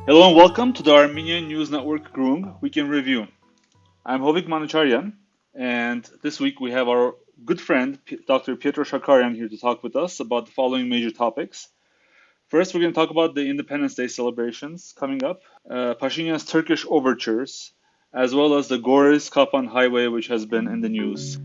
Hello and welcome to the Armenian News Network Groong Week in Review. I'm Hovik Manucharyan, and this week we have our good friend Dr. Pietro Shakarian here to talk with us about the following major topics. First, we're going to talk about the Independence Day celebrations coming up, Pashinyan's Turkish Overtures, as well as the Goris-Kapan highway, which has been in the news.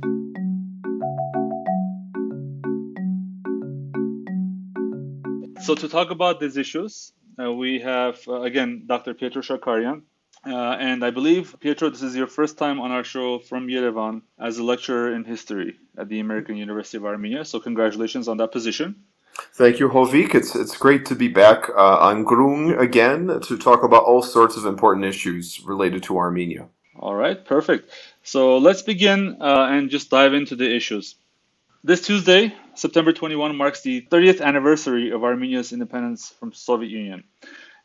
So to talk about these issues, we have, again, Dr. Pietro Shakarian. And I believe, Pietro, this is your first time on our show from Yerevan as a lecturer in history at the American University of Armenia. So congratulations on that position. Thank you, Hovik. It's great to be back on Groong again to talk about all sorts of important issues related to Armenia. All right, perfect. So let's begin and just dive into the issues. This Tuesday, September 21, marks the 30th anniversary of Armenia's independence from Soviet Union.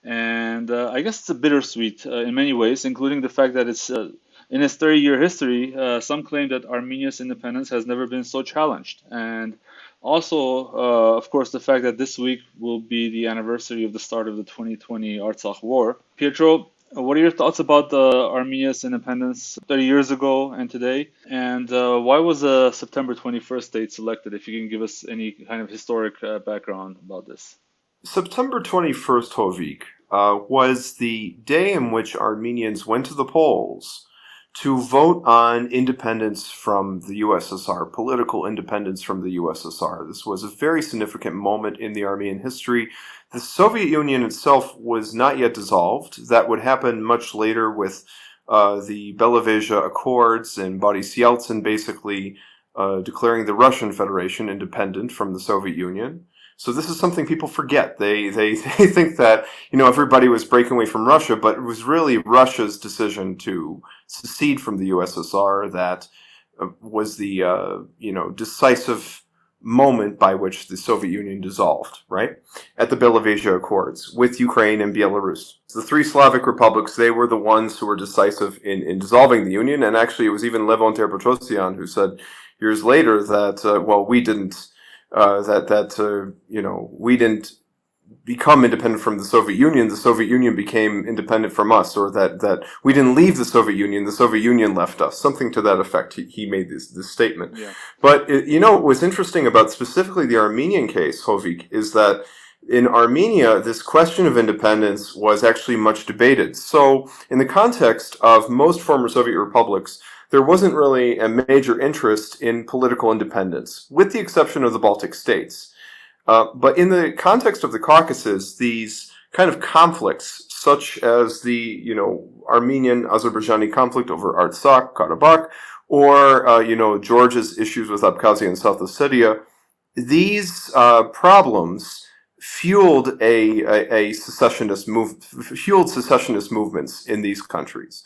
And I guess it's a bittersweet in many ways, including the fact that it's in its 30-year history, some claim that Armenia's independence has never been so challenged. And also, of course, the fact that this week will be the anniversary of the start of the 2020 Artsakh War. Pietro, what are your thoughts about Armenia's independence 30 years ago and today? And why was the September 21st date selected? If you can give us any kind of historic background about this. September 21st, Hovik, was the day in which Armenians went to the polls to vote on independence from the USSR, political independence from the USSR. This was a very significant moment in the Armenian history. The Soviet Union itself was not yet dissolved. That would happen much later with the Belovezha Accords and Boris Yeltsin basically declaring the Russian Federation independent from the Soviet Union. So this is something people forget. They think that, everybody was breaking away from Russia, but it was really Russia's decision to secede from the USSR that was the, decisive moment by which the Soviet Union dissolved, right? At the Belovezha Accords with Ukraine and Belarus. The three Slavic republics, they were the ones who were decisive in dissolving the Union. And actually, it was even Levon Ter-Petrosyan who said years later that, we didn't we didn't become independent from the Soviet Union became independent from us, or that we didn't leave the Soviet Union left us, something to that effect. He made this statement. Yeah. But, what was interesting about specifically the Armenian case, Hovik, is that in Armenia, this question of independence was actually much debated. So, in the context of most former Soviet republics, there wasn't really a major interest in political independence, with the exception of the Baltic states. But in the context of the Caucasus, these kind of conflicts, such as the, Armenian-Azerbaijani conflict over Artsakh, Karabakh, or, Georgia's issues with Abkhazia and South Ossetia, these problems fueled secessionist movements in these countries.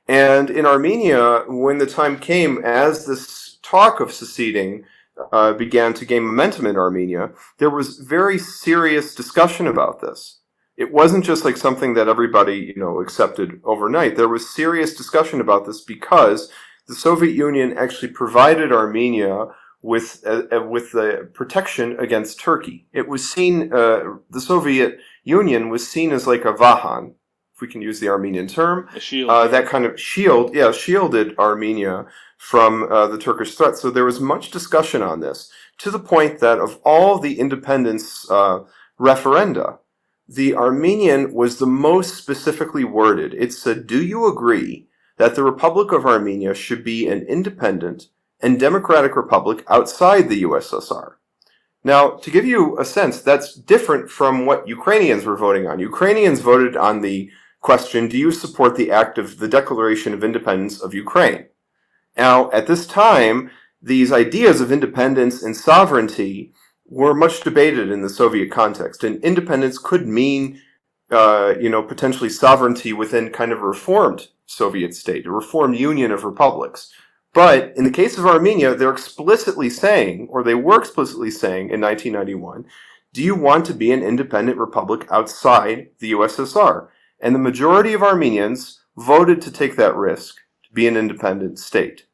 And in Armenia, when the time came, as this talk of seceding began to gain momentum in Armenia, there was very serious discussion about this. It wasn't just like something that everybody, accepted overnight. There was serious discussion about this because the Soviet Union actually provided Armenia with the protection against Turkey. It was seen, the Soviet Union was seen as like a Vahan, if we can use the Armenian term, A shield. that kind of shielded Armenia from the Turkish threat. So there was much discussion on this, to the point that of all the independence referenda, the Armenian was the most specifically worded. It said, "Do you agree that the Republic of Armenia should be an independent and democratic republic outside the USSR?" Now, to give you a sense, that's different from what Ukrainians were voting on. Ukrainians voted on the question, do you support the Declaration of Independence of Ukraine? Now, at this time, these ideas of independence and sovereignty were much debated in the Soviet context, and independence could mean, potentially sovereignty within kind of a reformed Soviet state, a reformed union of republics. But in the case of Armenia, they were explicitly saying in 1991, do you want to be an independent republic outside the USSR? And the majority of Armenians voted to take that risk, to be an independent state,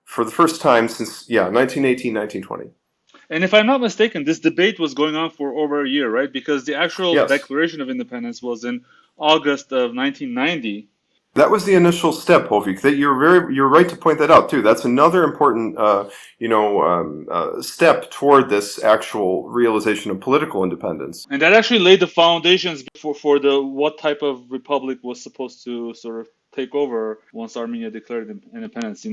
for the first time since, 1918, 1920. And if I'm not mistaken, this debate was going on for over a year, right? Because the actual Yes. Declaration of Independence was in August of 1990. That was the initial step, Hovik. That you're right to point that out too. That's another important step toward this actual realization of political independence. And that actually laid the foundations for the what type of republic was supposed to sort of take over once Armenia declared independence.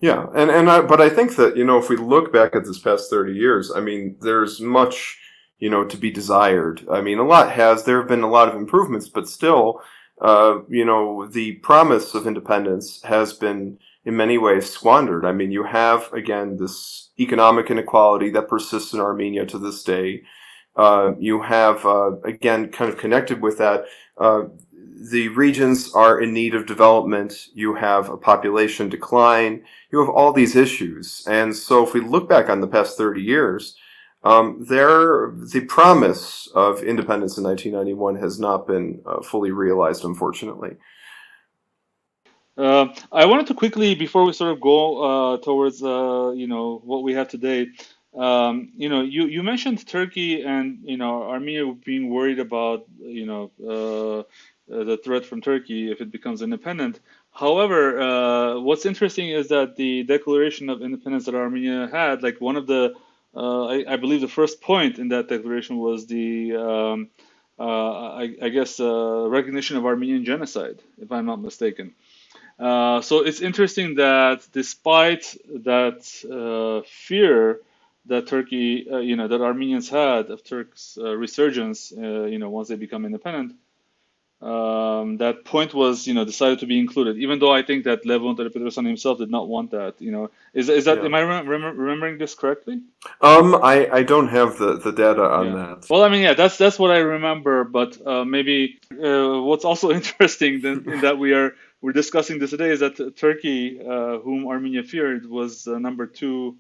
Yeah, but I think that if we look back at this past 30 years, I mean, there's much to be desired. I mean, there have been a lot of improvements, but still, the promise of independence has been in many ways squandered. I mean, you have again this economic inequality that persists in Armenia to this day. You have again kind of connected with that. The regions are in need of development. You have a population decline. You have all these issues. And so if we look back on the past 30 years, the promise of independence in 1991 has not been fully realized, unfortunately. I wanted to quickly, before we sort of go towards what we have today, you mentioned Turkey and Armenia being worried about the threat from Turkey if it becomes independent. However, what's interesting is that the declaration of independence that Armenia had, like one of the, I believe the first point in that declaration was the, I guess, recognition of Armenian genocide, if I'm not mistaken. So it's interesting that despite that fear that Turkey, that Armenians had of Turks' resurgence, once they become independent, that point was, decided to be included. Even though I think that Levon Peterson himself did not want that. Is that Yeah. am I remembering this correctly? I don't have the data on Yeah. that. Well, I mean, yeah, that's what I remember. But maybe what's also interesting in that we're discussing this today is that Turkey, whom Armenia feared, was the number two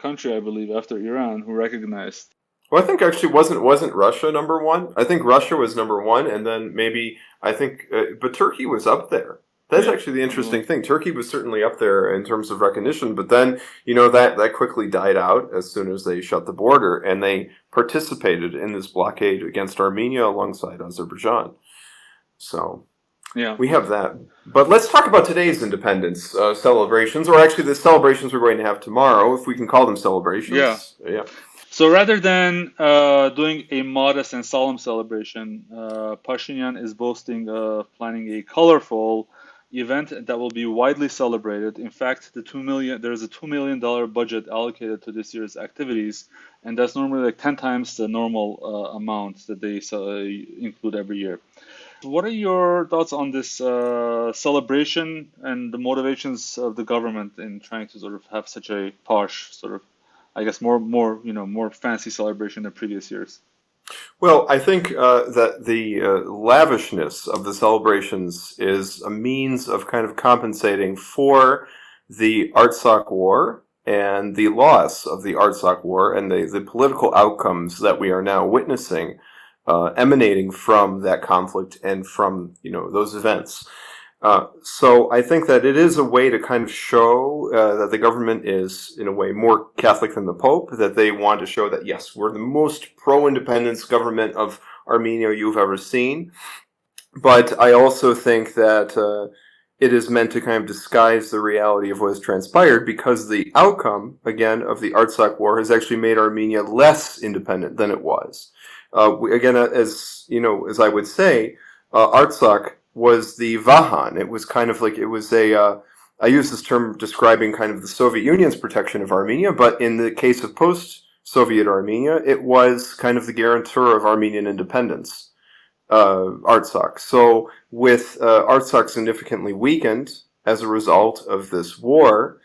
country, I believe, after Iran, who recognized. Well, I think actually wasn't Russia number one. I think Russia was number one, and then maybe but Turkey was up there. That's Yeah. actually the interesting Well, thing. Turkey was certainly up there in terms of recognition, but then that quickly died out as soon as they shut the border, and they participated in this blockade against Armenia alongside Azerbaijan. So yeah. we have that. But let's talk about today's independence celebrations, or actually the celebrations we're going to have tomorrow, if we can call them Yeah. celebrations. Yeah. So rather than doing a modest and solemn celebration, Pashinyan is boasting of planning a colorful event that will be widely celebrated. In fact, there's a $2 million budget allocated to this year's activities, and that's normally like 10 times the normal amount that they include every year. What are your thoughts on this celebration and the motivations of the government in trying to sort of have such a posh sort of, I guess, more fancy celebration than previous years? Well, I think that the lavishness of the celebrations is a means of kind of compensating for the Artsakh War and the loss of the Artsakh War and the political outcomes that we are now witnessing emanating from that conflict and from those events. So I think that it is a way to kind of show that the government is, in a way, more Catholic than the Pope, that they want to show that, yes, we're the most pro-independence government of Armenia you've ever seen. But I also think that it is meant to kind of disguise the reality of what has transpired, because the outcome, again, of the Artsakh War has actually made Armenia less independent than it was. Again, as I would say, Artsakh was the Vahan. It was kind of like, it was I use this term describing kind of the Soviet Union's protection of Armenia, but in the case of post-Soviet Armenia, it was kind of the guarantor of Armenian independence, Artsakh. So with Artsakh significantly weakened as a result of this war,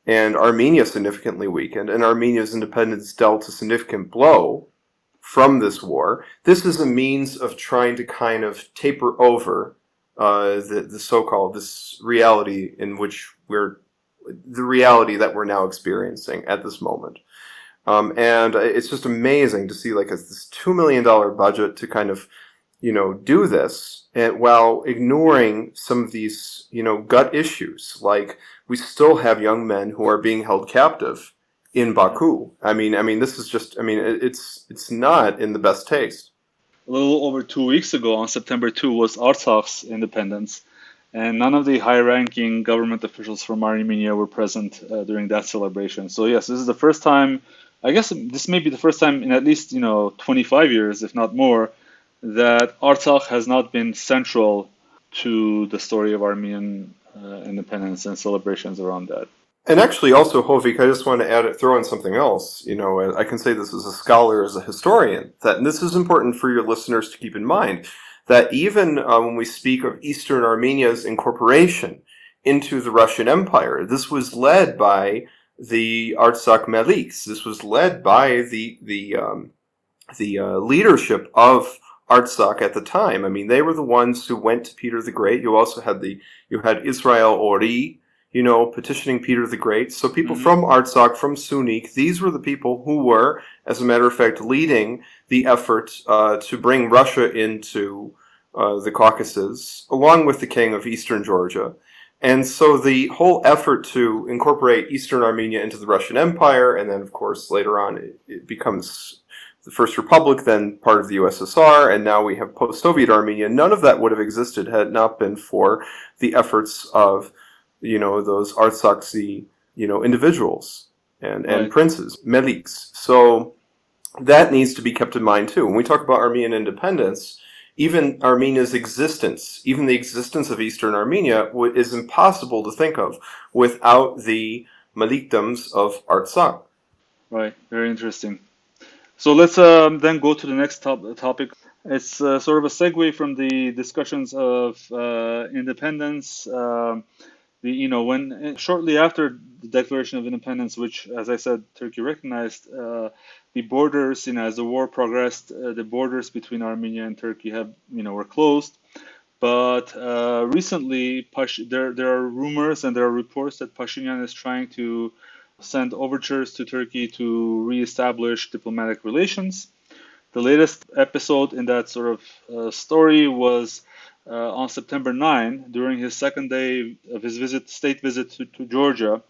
and Armenia significantly weakened, and Armenia's independence dealt a significant blow from this war, this is a means of trying to kind of taper over the so-called this reality in which the reality that we're now experiencing at this moment. And it's just amazing to see like this $2 million budget to kind of, do this, and while ignoring some of these, gut issues. Like, we still have young men who are being held captive in Yeah. Baku. I mean, this is just, it's not in the best taste. a little over 2 weeks ago, on September 2, was Artsak's independence, and none of the high-ranking government officials from Armenia were present during that celebration. So yes, this is the first time. I guess this may be the first time in at least 25 years, if not more, that Artsakh has not been central to the story of Armenian independence and celebrations around that. And actually, also, Hovik, I just want to throw in something else. I can say this as a scholar, as a historian, and this is important for your listeners to keep in mind, that even when we speak of Eastern Armenia's incorporation into the Russian Empire, this was led by the Artsakh Meliks. This was led by the leadership of Artsakh at the time. I mean, they were the ones who went to Peter the Great. You also had Israel Ori, petitioning Peter the Great. So people from Artsakh, from Sunik, these were the people who were, as a matter of fact, leading the effort to bring Russia into the Caucasus, along with the king of Eastern Georgia. And so the whole effort to incorporate Eastern Armenia into the Russian Empire, and then, of course, later on it becomes the First Republic, then part of the USSR, and now we have post-Soviet Armenia. None of that would have existed had it not been for the efforts of those Artsakhi, individuals and princes, Meliks. So that needs to be kept in mind too. When we talk about Armenian independence, even Armenia's existence, even the existence of Eastern Armenia is impossible to think of without the Melikdoms of Artsakh. Right, very interesting. So let's then go to the next topic. It's sort of a segue from the discussions of independence. When shortly after the Declaration of Independence, which, as I said, Turkey recognized, the borders, as the war progressed, the borders between Armenia and Turkey were closed. But recently, there are rumors and there are reports that Pashinyan is trying to send overtures to Turkey to reestablish diplomatic relations. The latest episode in that sort of story was on September 9, during his second day of his state visit to Georgia.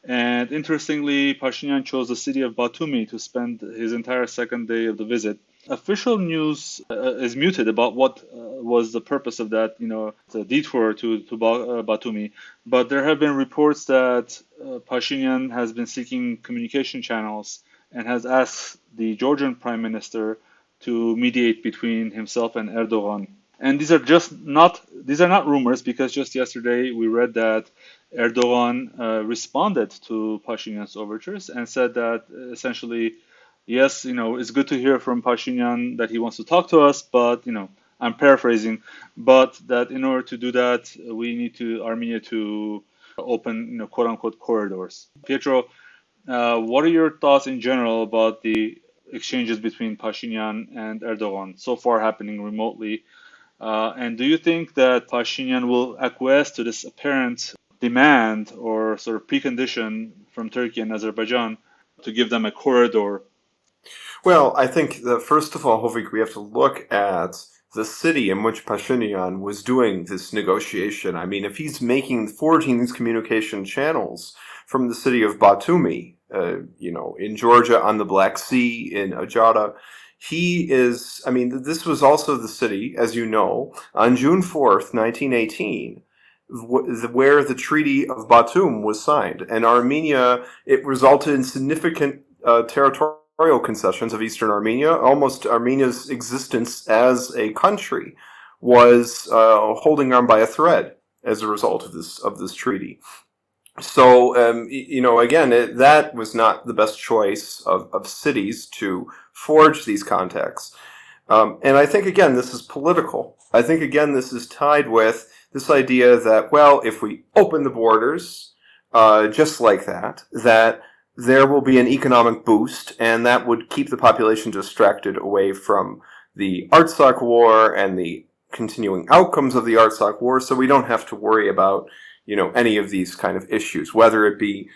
And interestingly, Pashinyan chose the city of Batumi to spend his entire second day of the visit. Official news is muted about what was the purpose of that, the detour to Batumi. But there have been reports that Pashinyan has been seeking communication channels and has asked the Georgian Prime Minister to mediate between himself and Erdogan. And these are not rumors, because just yesterday we read that Erdogan responded to Pashinyan's overtures and said that essentially, yes, it's good to hear from Pashinyan that he wants to talk to us, but I'm paraphrasing, but that in order to do that, we need Armenia to open quote unquote corridors. Pietro, what are your thoughts in general about the exchanges between Pashinyan and Erdogan so far happening remotely? And do you think that Pashinyan will acquiesce to this apparent demand or sort of precondition from Turkey and Azerbaijan to give them a corridor? Well, I think that first of all, Hovik, we have to look at the city in which Pashinyan was doing this negotiation. I mean, if he's forging these communication channels from the city of Batumi, in Georgia, on the Black Sea, in Ajada, this was also the city, as you know, on June 4th, 1918, where the Treaty of Batum was signed. And Armenia, it resulted in significant territorial concessions of Eastern Armenia. Almost Armenia's existence as a country was holding on by a thread as a result of this treaty. So, again, that was not the best choice of cities to forge these contacts. And I think, again, this is political. I think, again, this is tied with this idea that, well, if we open the borders just like that there will be an economic boost, and that would keep the population distracted away from the Artsakh War and the continuing outcomes of the Artsakh War, so we don't have to worry about any of these kind of issues, whether it be,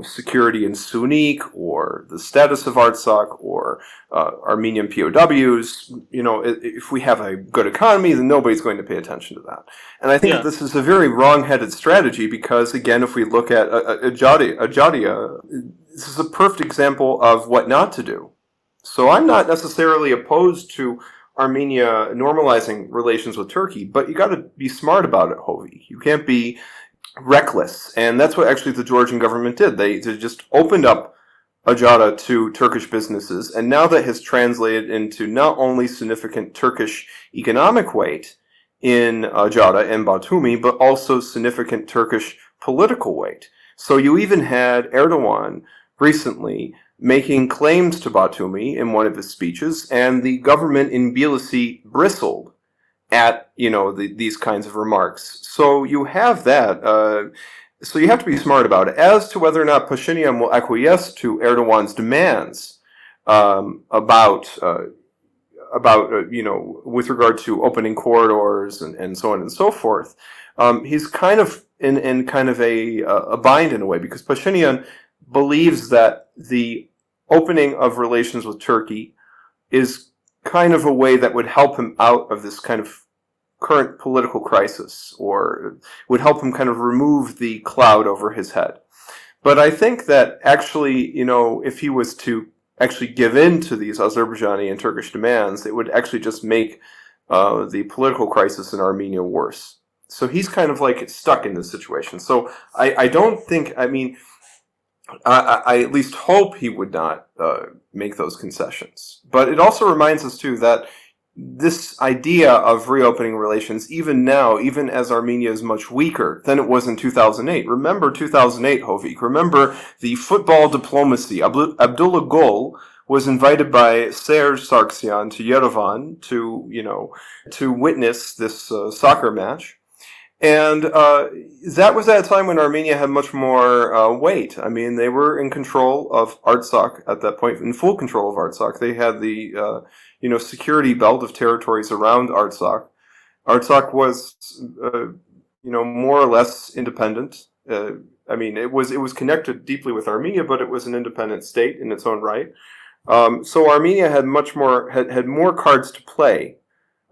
security in Sunik or the status of Artsakh or Armenian POWs. If we have a good economy, then nobody's going to pay attention to that. And I think that this is a very wrong-headed strategy because, again, if we look at Ajadia, this is a perfect example of what not to do. So I'm not necessarily opposed to Armenia normalizing relations with Turkey, but you got to be smart about it, Hovik. You can't be reckless, and that's what actually the Georgian government did. They just opened up Ajada to Turkish businesses, and now that has translated into not only significant Turkish economic weight in Ajada and Batumi, but also significant Turkish political weight. So you even had Erdogan recently making claims to Batumi in one of his speeches, and the government in Tbilisi bristled at these kinds of remarks. So you have that. So you have to be smart about it. As to whether or not Pashinyan will acquiesce to Erdogan's demands about with regard to opening corridors and so on and so forth, he's kind of in kind of a bind in a way, because Pashinyan believes that the opening of relations with Turkey is kind of a way that would help him out of this kind of current political crisis, or would help him kind of remove the cloud over his head. But I think that actually, if he was to actually give in to these Azerbaijani and Turkish demands, it would actually just make the political crisis in Armenia worse. So he's kind of like stuck in this situation. So I don't think, I at least hope he would not make those concessions. But it also reminds us, too, that this idea of reopening relations, even now, even as Armenia is much weaker than it was in 2008. Remember 2008, Hovik. Remember the football diplomacy. Abdullah Gül was invited by Serge Sargsyan to Yerevan to witness this soccer match. And that was at a time when Armenia had much more weight. I mean, they were in control of Artsakh at that point, in full control of Artsakh. They had the security belt of territories around Artsakh. Artsakh was more or less independent. It was connected deeply with Armenia, but it was an independent state in its own right. So Armenia had had more cards to play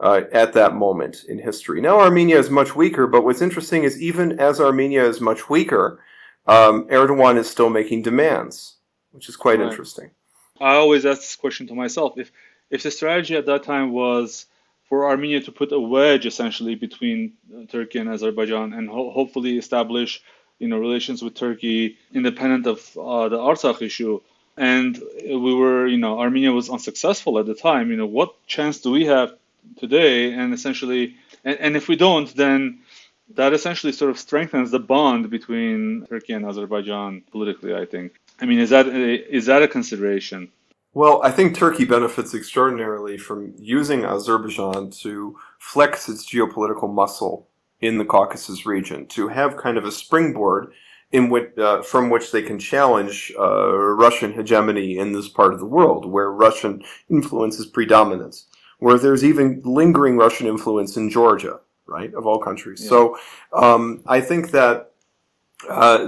at that moment in history. Now Armenia is much weaker, but what's interesting is even as Armenia is much weaker, Erdogan is still making demands, which is quite interesting. I always ask this question to myself. If the strategy at that time was for Armenia to put a wedge essentially between Turkey and Azerbaijan and hopefully establish relations with Turkey independent of the Artsakh issue, and Armenia was unsuccessful at the time, what chance do we have today? And essentially, and if we don't, then that essentially sort of strengthens the bond between Turkey and Azerbaijan politically, I think. Is that a consideration? Well, I think Turkey benefits extraordinarily from using Azerbaijan to flex its geopolitical muscle in the Caucasus region, to have kind of a springboard from which they can challenge Russian hegemony in this part of the world, where Russian influence is predominant, where there's even lingering Russian influence in Georgia, right, of all countries. Yeah. So I think that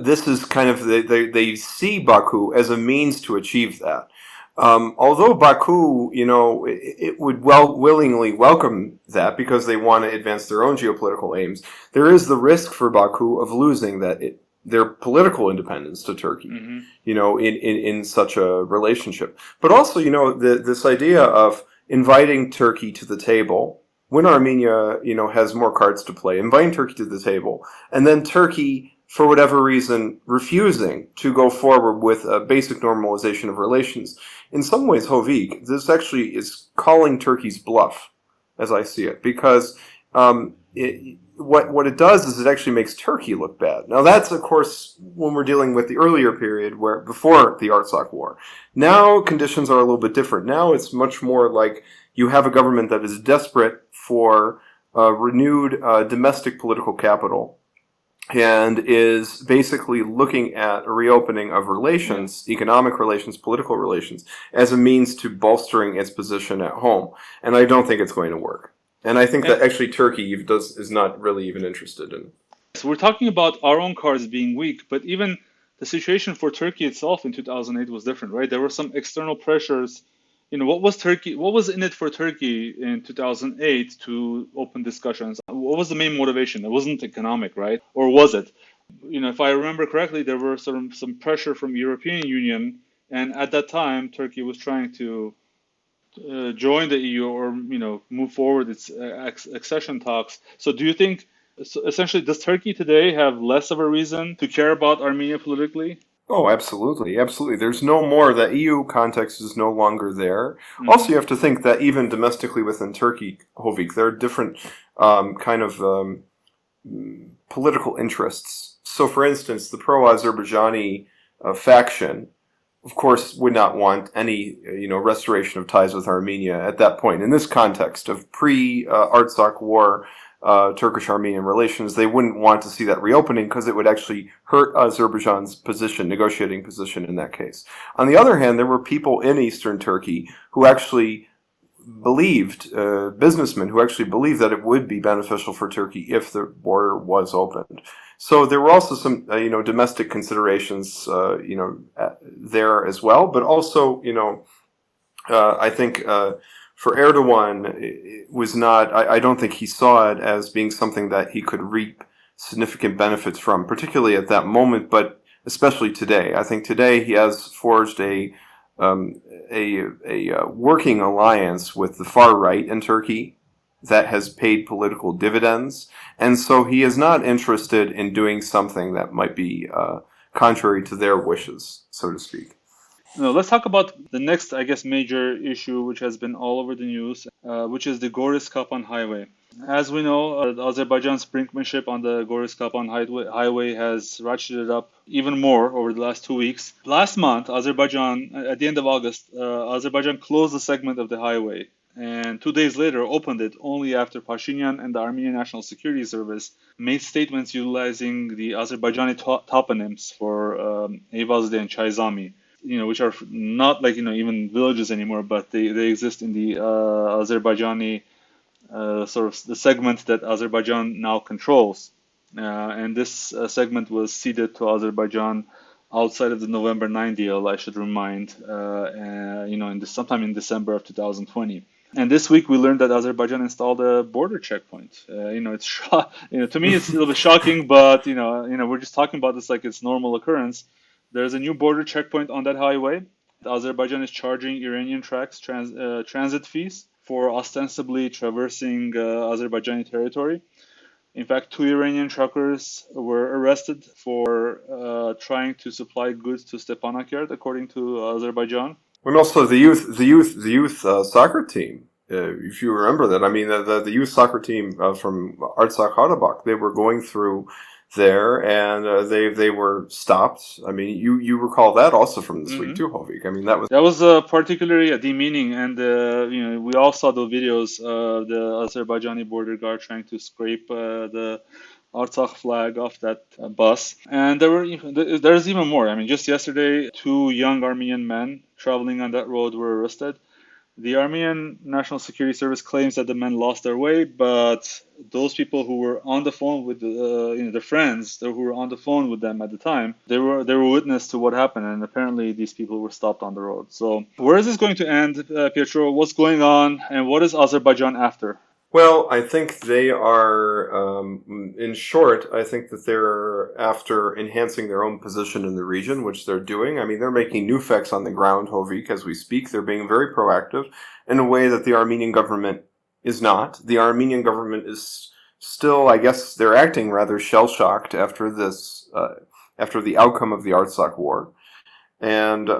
this is kind of, they see Baku as a means to achieve that. Although Baku, it would willingly welcome that because they want to advance their own geopolitical aims, there is the risk for Baku of losing their political independence to Turkey, in such a relationship. But also, this idea of inviting Turkey to the table when Armenia, has more cards to play, inviting Turkey to the table, and then Turkey, for whatever reason, refusing to go forward with a basic normalization of relations. In some ways, Hovik, this actually is calling Turkey's bluff, as I see it, because what it does is it actually makes Turkey look bad. Now that's, of course, when we're dealing with the earlier period before the Artsakh War. Now conditions are a little bit different. Now it's much more like you have a government that is desperate for renewed domestic political capital, and is basically looking at a reopening of relations, economic relations, political relations, as a means to bolstering its position at home. And I don't think it's going to work. And I think that actually Turkey is not really even interested in. So we're talking about our own cards being weak, but even the situation for Turkey itself in 2008 was different, right? There were some external pressures. What was in it for Turkey in 2008 to open discussions? What was the main motivation? It wasn't economic, right? Or was it? If I remember correctly, there were some pressure from European Union, and at that time, Turkey was trying to join the EU or move forward its accession talks. So do you think, so essentially, does Turkey today have less of a reason to care about Armenia politically? Oh, absolutely, absolutely. There's no more. The EU context is no longer there. Also, Hmm. you have to think that even domestically within Turkey, Hovik, there are different kind of political interests. So, for instance, the pro-Azerbaijani faction, of course, would not want any, restoration of ties with Armenia at that point. In this context of pre-Artsakh War Turkish-Armenian relations, they wouldn't want to see that reopening because it would actually hurt Azerbaijan's position, negotiating position in that case. On the other hand, there were people in eastern Turkey who actually believed, businessmen who actually believed that it would be beneficial for Turkey if the border was opened. So there were also some, domestic considerations, there as well. But also, I think for Erdogan, it was not. I don't think he saw it as being something that he could reap significant benefits from, particularly at that moment, but especially today. I think today he has forged um, a working alliance with the far right in Turkey that has paid political dividends, and so he is not interested in doing something that might be contrary to their wishes, so to speak. No, let's talk about the next, I guess, major issue which has been all over the news, which is the Goris-Kapan highway. As we know, Azerbaijan's brinkmanship on the Goris-Kapan highway has ratcheted up even more over the last 2 weeks. Last month, at the end of August, Azerbaijan closed a segment of the highway, and 2 days later opened it only after Pashinyan and the Armenian National Security Service made statements utilizing the Azerbaijani toponyms for Eyvazli and Chayzami, which are not like even villages anymore, but they exist in the Azerbaijani sort of the segment that Azerbaijan now controls. And this segment was ceded to Azerbaijan outside of the November 9 deal, I should remind, sometime in December of 2020. And this week we learned that Azerbaijan installed a border checkpoint. To me it's a little bit shocking, but we're just talking about this like it's normal occurrence. There's a new border checkpoint on that highway. Azerbaijan is charging Iranian trucks transit fees for ostensibly traversing Azerbaijani territory. In fact, two Iranian truckers were arrested for trying to supply goods to Stepanakert, according to Azerbaijan. And also the youth soccer team. If you remember that, I mean, the youth soccer team from Artsakh Karabakh, they were going through there, and they were stopped. I mean, you recall that also from this week Hmm. too, Hovik. I mean, that was. That was particularly demeaning, and we all saw the videos of the Azerbaijani border guard trying to scrape the Artsakh flag off that bus. And there's even more. I mean, just yesterday, two young Armenian men traveling on that road were arrested. The Armenian National Security Service claims that the men lost their way, but those people who were on the phone with the friends who were on the phone with them at the time, they were witness to what happened, and apparently these people were stopped on the road. So where is this going to end, Pietro? What's going on, and what is Azerbaijan after? Well, I think they are, in short, I think that they're after enhancing their own position in the region, which they're doing. I mean, they're making new facts on the ground, Hovik, as we speak. They're being very proactive in a way that the Armenian government is not. The Armenian government is still, I guess, they're acting rather shell-shocked after after the outcome of the Artsakh War. And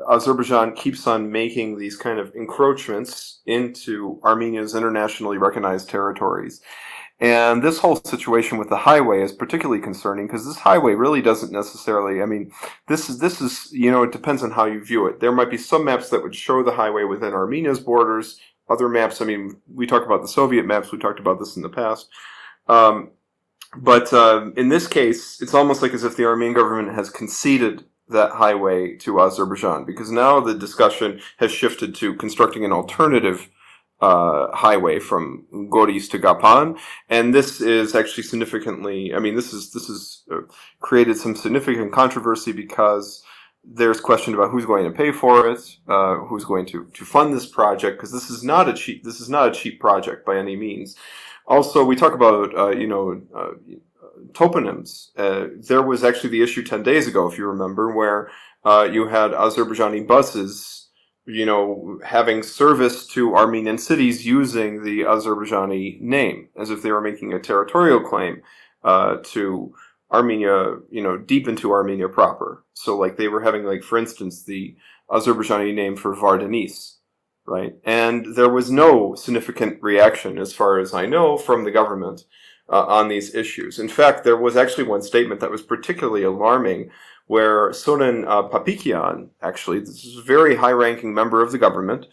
Azerbaijan keeps on making these kind of encroachments into Armenia's internationally recognized territories. And this whole situation with the highway is particularly concerning because this highway really doesn't necessarily, I mean, this is, it depends on how you view it. There might be some maps that would show the highway within Armenia's borders. Other maps, I mean, we talked about the Soviet maps, we talked about this in the past. Um, but in this case, it's almost like as if the Armenian government has conceded that highway to Azerbaijan, because now the discussion has shifted to constructing an alternative highway from Goris to Gapan, and this is actually significantly. I mean, this is created some significant controversy because there's question about who's going to pay for it, who's going to fund this project, because this is not a cheap project by any means. Also, we talk about toponyms. There was actually the issue 10 days ago, if you remember, where you had Azerbaijani buses having service to Armenian cities using the Azerbaijani name, as if they were making a territorial claim to Armenia, deep into Armenia proper. So, like, they were having, like, for instance, the Azerbaijani name for Vardanis, right? And there was no significant reaction, as far as I know, from the government on these issues. In fact, there was actually one statement that was particularly alarming, where Soren Papikyan, actually, this is a very high-ranking member of the government,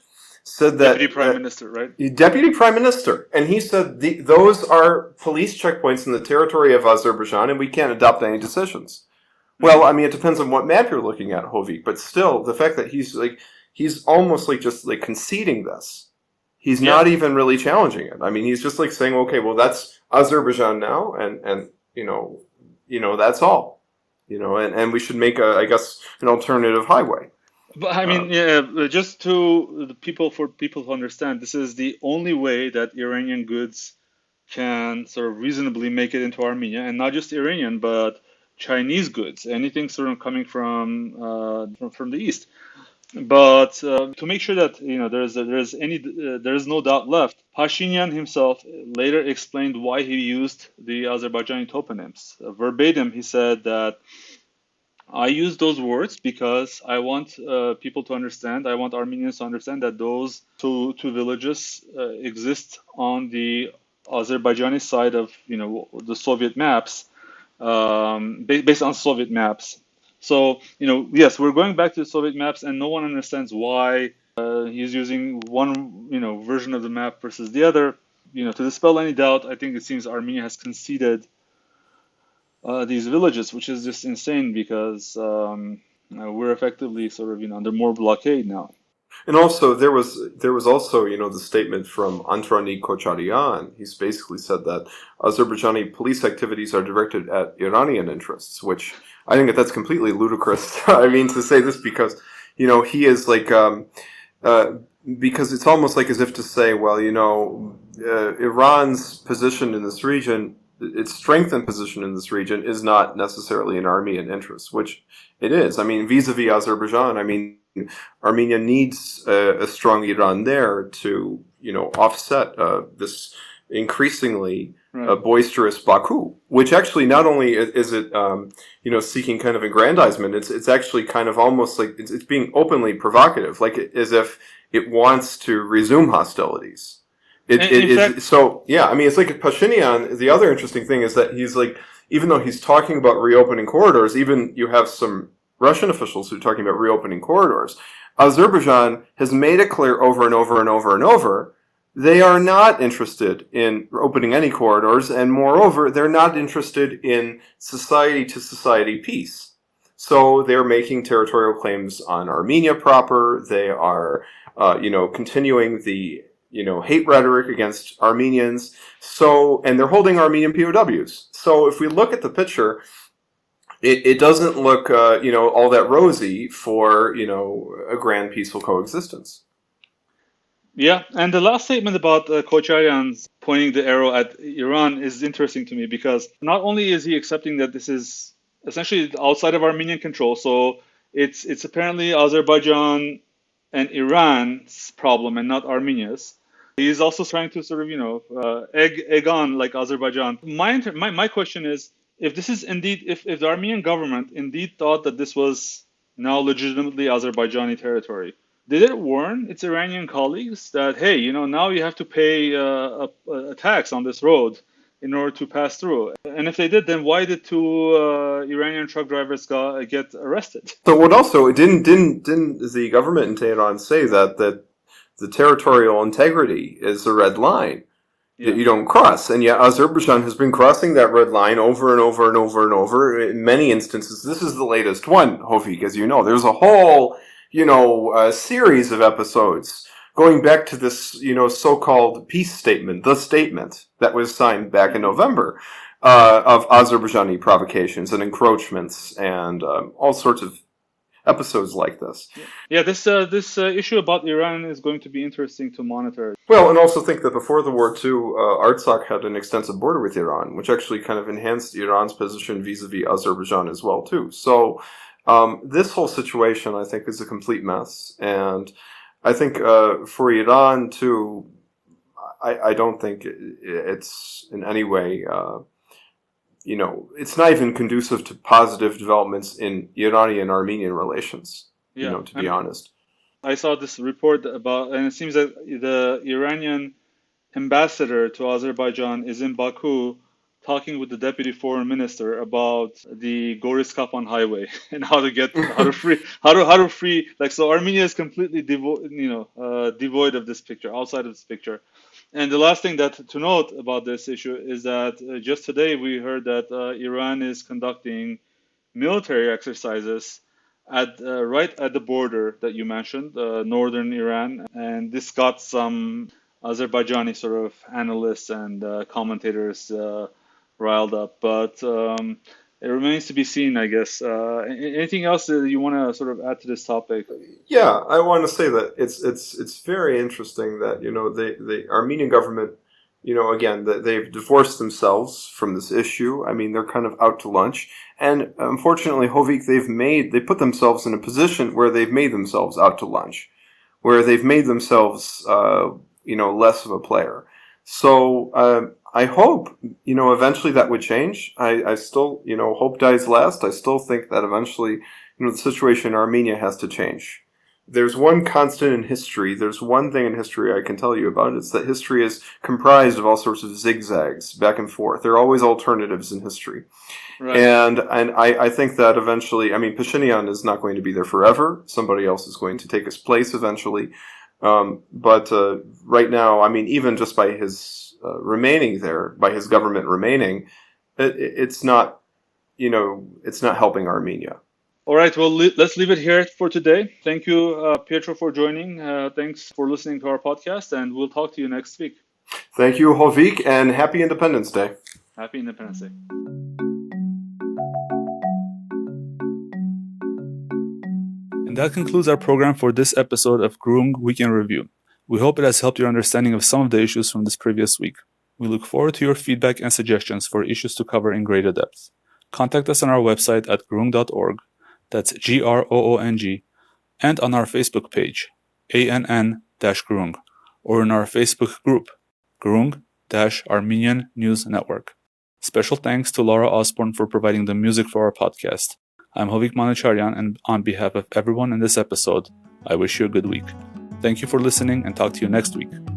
said that Deputy Prime Minister, right? Deputy Prime Minister, and he said those are police checkpoints in the territory of Azerbaijan, and we can't adopt any decisions. Well, I mean, it depends on what map you're looking at, Hovik, but still, the fact that he's almost like just like conceding this. He's not even really challenging it. I mean, he's just like saying, okay, well, that's Azerbaijan now, and that's all. And we should make an alternative highway. But I mean, just for people to understand, this is the only way that Iranian goods can sort of reasonably make it into Armenia, and not just Iranian, but Chinese goods, anything sort of coming from the east. But to make sure that there's no doubt left, Pashinyan himself later explained why he used the Azerbaijani toponyms. Verbatim, he said that I use those words because I want people to understand, I want Armenians to understand that those two villages exist on the Azerbaijani side of the Soviet maps, based on Soviet maps. So yes, we're going back to the Soviet maps, and no one understands why he's using one version of the map versus the other. To dispel any doubt, I think it seems Armenia has conceded these villages, which is just insane because we're effectively sort of under more blockade now. And also, there was also the statement from Antrani Kocharyan. He's basically said that Azerbaijani police activities are directed at Iranian interests, which I think that's completely ludicrous. I mean, to say this because he is like because it's almost like as if to say, well, Iran's position in this region, its strength and position in this region is not necessarily in Armenian interests, which it is. I mean, vis-a-vis Azerbaijan, I mean, Armenia needs a strong Iran there to, offset this increasingly boisterous Baku, which actually not only is it, seeking kind of aggrandizement, it's actually kind of almost like it's being openly provocative, like as if it wants to resume hostilities. I mean, it's like Pashinyan. The other interesting thing is that he's like, even though he's talking about reopening corridors, even you have some Russian officials who are talking about reopening corridors. Azerbaijan has made it clear over and over and over and over they are not interested in opening any corridors, and moreover, they're not interested in society-to-society peace. So they're making territorial claims on Armenia proper. They are, continuing the hate rhetoric against Armenians. And they're holding Armenian POWs. So if we look at the picture, it doesn't look, all that rosy for, a grand peaceful coexistence. Yeah, and the last statement about Kocharyan's pointing the arrow at Iran is interesting to me because not only is he accepting that this is essentially outside of Armenian control, so it's apparently Azerbaijan and Iran's problem and not Armenia's. He's also trying to sort of, egg on like Azerbaijan. My question is, if this is indeed, if the Armenian government indeed thought that this was now legitimately Azerbaijani territory, did it warn its Iranian colleagues that, hey, now you have to pay a tax on this road in order to pass through? And if they did, then why did two Iranian truck drivers get arrested? So what also, didn't the government in Tehran say that the territorial integrity is a red line that you don't cross? And yet Azerbaijan has been crossing that red line over and over and over and over in many instances. This is the latest one, Hovik, as you know. There's a whole, series of episodes going back to this, so-called peace statement, the statement that was signed back in November, of Azerbaijani provocations and encroachments and all sorts of episodes like this. Yeah, this issue about Iran is going to be interesting to monitor. Well, and also think that before the war too, Artsakh had an extensive border with Iran, which actually kind of enhanced Iran's position vis-a-vis Azerbaijan as well too. So this whole situation, I think, is a complete mess, and I think for Iran too, I don't think it's in any way, it's not even conducive to positive developments in Iranian-Armenian relations, Yeah, to be honest. I saw this report about, and it seems that the Iranian ambassador to Azerbaijan is in Baku talking with the deputy foreign minister about the Goris-Kapan highway and how to free, like, so Armenia is completely devoid of this picture, outside of this picture. And the last thing that to note about this issue is that just today we heard that Iran is conducting military exercises right at the border that you mentioned, northern Iran, and this got some Azerbaijani sort of analysts and commentators riled up. But it remains to be seen, I guess. Anything else that you want to sort of add to this topic? Yeah, I want to say that it's very interesting that the Armenian government, again, that they've divorced themselves from this issue. I mean, they're kind of out to lunch, and unfortunately, Hovik, they put themselves in a position where they've made themselves out to lunch, where they've made themselves less of a player. So I hope eventually that would change. I still hope dies last. I still think that eventually the situation in Armenia has to change. There's one constant in history. There's one thing in history I can tell you about. It's that history is comprised of all sorts of zigzags back and forth. There are always alternatives in history. Right. And I think that eventually, I mean, Pashinyan is not going to be there forever. Somebody else is going to take his place eventually. But right now, I mean, even just by his remaining there, by his government remaining, it's not helping Armenia. All right, well, let's leave it here for today. Thank you, Pietro, for joining. Thanks for listening to our podcast, and we'll talk to you next week. Thank you, Hovik, and happy Independence Day. Happy Independence Day. And that concludes our program for this episode of Groong Week in Review. We hope it has helped your understanding of some of the issues from this previous week. We look forward to your feedback and suggestions for issues to cover in greater depth. Contact us on our website at groong.org. That's Groong, and on our Facebook page, ANN-Groong, or in our Facebook group, Groong-Armenian News Network. Special thanks to Laura Osborne for providing the music for our podcast. I'm Hovik Manucharyan, and on behalf of everyone in this episode, I wish you a good week. Thank you for listening, and talk to you next week.